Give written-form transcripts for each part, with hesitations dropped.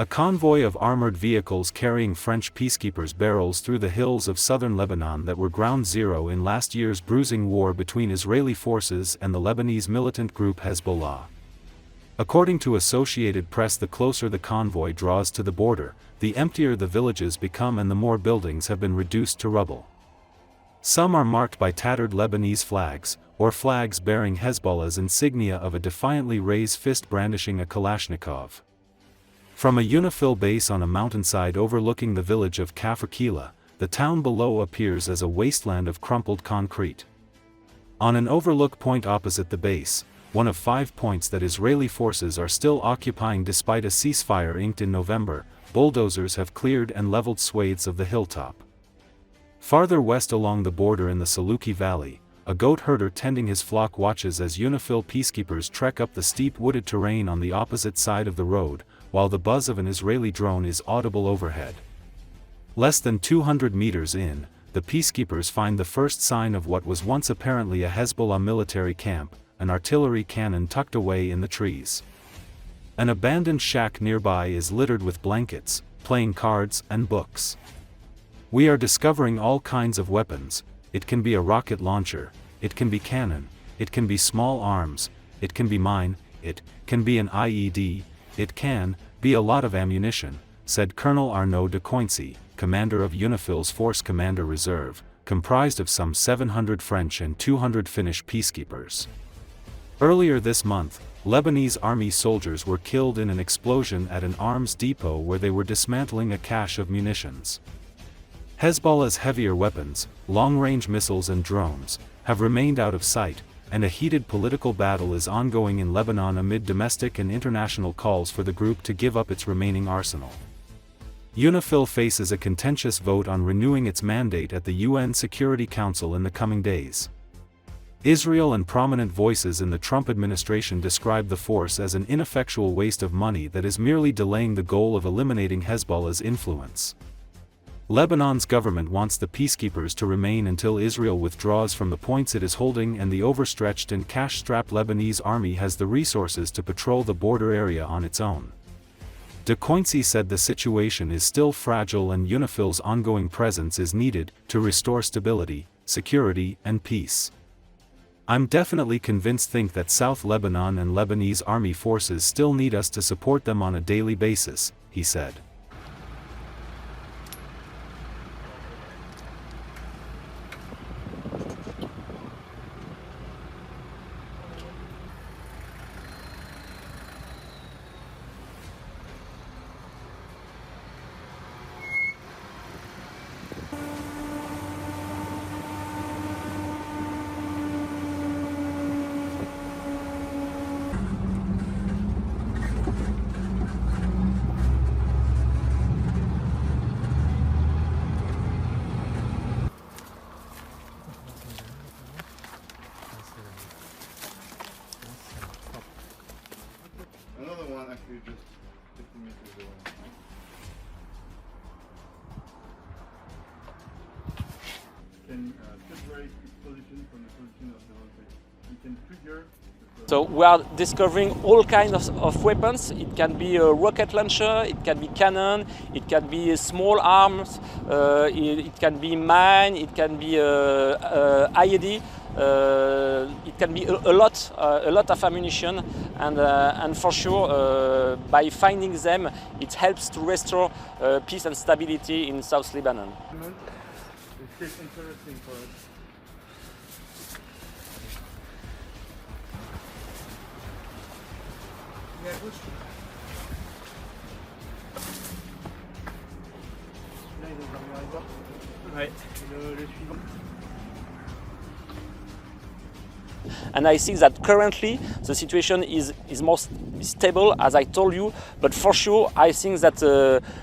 A convoy of armored vehicles carrying French peacekeepers barrels through the hills of southern Lebanon that were ground zero in last year's bruising war between Israeli forces and the Lebanese militant group Hezbollah. According to Associated Press, the closer the convoy draws to the border, the emptier the villages become and the more buildings have been reduced to rubble. Some are marked by tattered Lebanese flags, or flags bearing Hezbollah's insignia of a defiantly raised fist brandishing a Kalashnikov. From a UNIFIL base on a mountainside overlooking the village of Kafr Kila, the town below appears as a wasteland of crumpled concrete. On an overlook point opposite the base, one of 5 points that Israeli forces are still occupying despite a ceasefire inked in November, bulldozers have cleared and leveled swathes of the hilltop. Farther west along the border in the Saluki Valley, a goat herder tending his flock watches as UNIFIL peacekeepers trek up the steep wooded terrain on the opposite side of the road, while the buzz of an Israeli drone is audible overhead. Less than 200 meters in, the peacekeepers find the first sign of what was once apparently a Hezbollah military camp, an artillery cannon tucked away in the trees. An abandoned shack nearby is littered with blankets, playing cards, and books. We are discovering all kinds of weapons. It can be a rocket launcher, it can be cannon, it can be small arms, it can be mine, it can be an IED, it can be a lot of ammunition, said Colonel Arnaud de Coincy, commander of UNIFIL's Force Commander Reserve, comprised of some 700 French and 200 Finnish peacekeepers. Earlier this month, Lebanese army soldiers were killed in an explosion at an arms depot where they were dismantling a cache of munitions. Hezbollah's heavier weapons, long-range missiles and drones, have remained out of sight, and a heated political battle is ongoing in Lebanon amid domestic and international calls for the group to give up its remaining arsenal. UNIFIL faces a contentious vote on renewing its mandate at the UN Security Council in the coming days. Israel and prominent voices in the Trump administration describe the force as an ineffectual waste of money that is merely delaying the goal of eliminating Hezbollah's influence. Lebanon's government wants the peacekeepers to remain until Israel withdraws from the points it is holding and the overstretched and cash-strapped Lebanese army has the resources to patrol the border area on its own. De Coincy said the situation is still fragile and UNIFIL's ongoing presence is needed to restore stability, security, and peace. I'm definitely convinced that South Lebanon and Lebanese army forces still need us to support them on a daily basis, he said. Another one actually just 50 meters away. Can separate its position from the position of the rocket. You can trigger. So we are discovering all kinds of weapons. It can be a rocket launcher, it can be cannon, it can be small arms, it can be mine, it can be IED. It can be a lot of ammunition, and for sure, by finding them, it helps to restore peace and stability in South Lebanon. It's interesting for us. Yeah, good. Là, il doit y avoir. Ouais. Le suivant. And I think that currently the situation is more stable, as I told you, but for sure I think that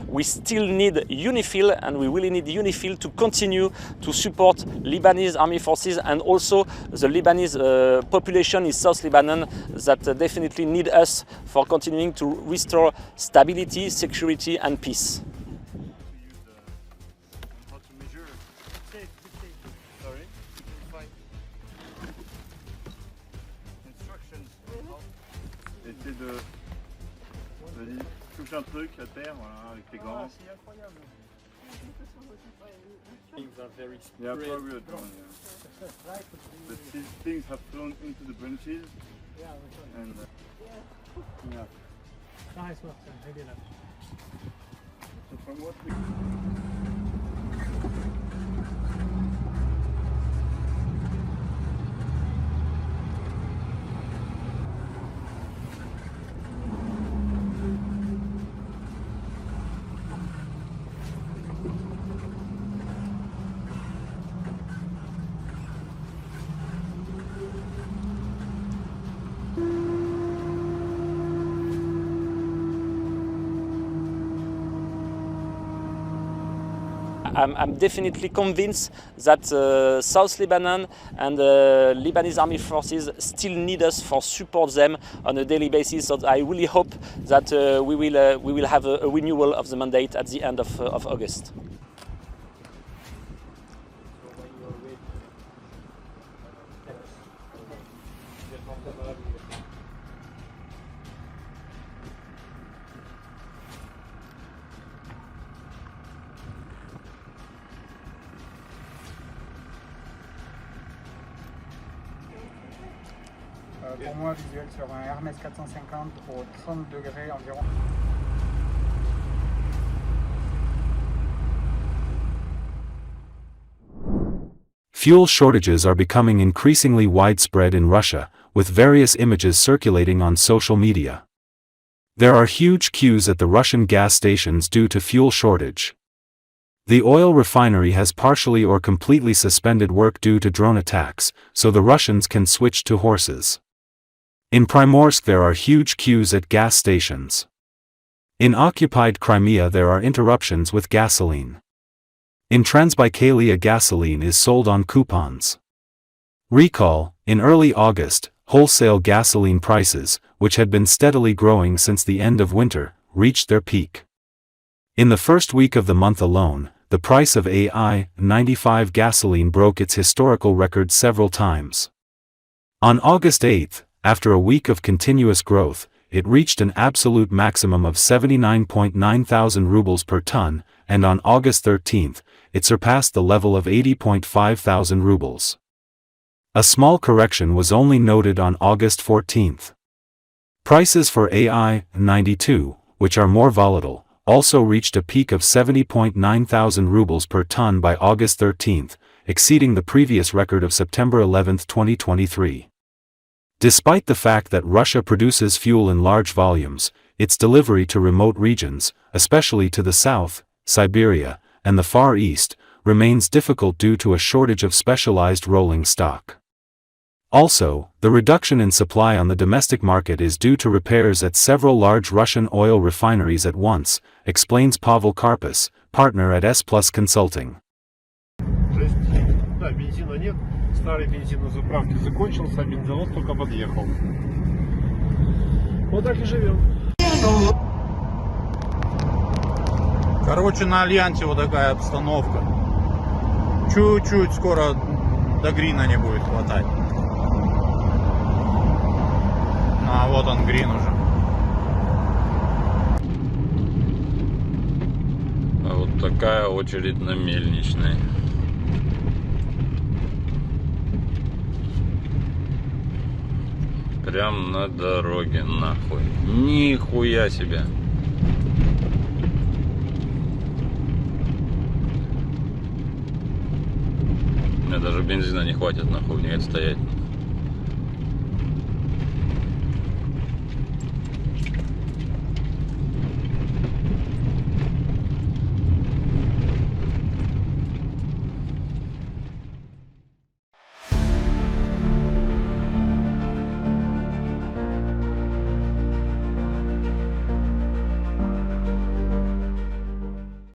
we still need UNIFIL, and we really need UNIFIL to continue to support Lebanese army forces and also the Lebanese population in South Lebanon that definitely need us for continuing to restore stability, security and peace. Essayer de touches un truc à terre, voilà, avec tes gants. C'est incroyable. Things are very Yeah, spread. probably a drone, yeah. But these things have flown into the branches and yeah. Nice work, sir. Really nice. So from what we I'm definitely convinced that South Lebanon and Lebanese army forces still need us for support them on a daily basis. So I really hope that we will have a renewal of the mandate at the end of August. Pour moi, visuel sur un Hermès 450 au 30 degrés environ. Fuel shortages are becoming increasingly widespread in Russia, with various images circulating on social media. There are huge queues at the Russian gas stations due to fuel shortage. The oil refinery has partially or completely suspended work due to drone attacks, so the Russians can switch to horses. In Primorsk there are huge queues at gas stations. In occupied Crimea there are interruptions with gasoline. In Transbaikalia gasoline is sold on coupons. Recall, in early August, wholesale gasoline prices, which had been steadily growing since the end of winter, reached their peak. In the first week of the month alone, the price of AI-95 gasoline broke its historical record several times. On August 8, after a week of continuous growth, it reached an absolute maximum of 79.9 thousand rubles per ton, and on August 13, it surpassed the level of 80.5 thousand rubles. A small correction was only noted on August 14. Prices for AI-92, which are more volatile, also reached a peak of 70.9 thousand rubles per ton by August 13, exceeding the previous record of September 11, 2023. Despite the fact that Russia produces fuel in large volumes, its delivery to remote regions, especially to the south, Siberia, and the Far East, remains difficult due to a shortage of specialized rolling stock. Also, the reduction in supply on the domestic market is due to repairs at several large Russian oil refineries at once, explains Pavel Karpus, partner at S Plus Consulting. Да, бензина нет. Старый бензин на заправке закончился, а бензовоз только подъехал. Вот так и живем. Короче, на Альянсе вот такая обстановка. Чуть-чуть скоро до грина не будет хватать. А вот он, грин уже. А вот такая очередь на мельничной. Прям на дороге, нахуй. Нихуя себе. У меня даже бензина не хватит, нахуй, не стоять.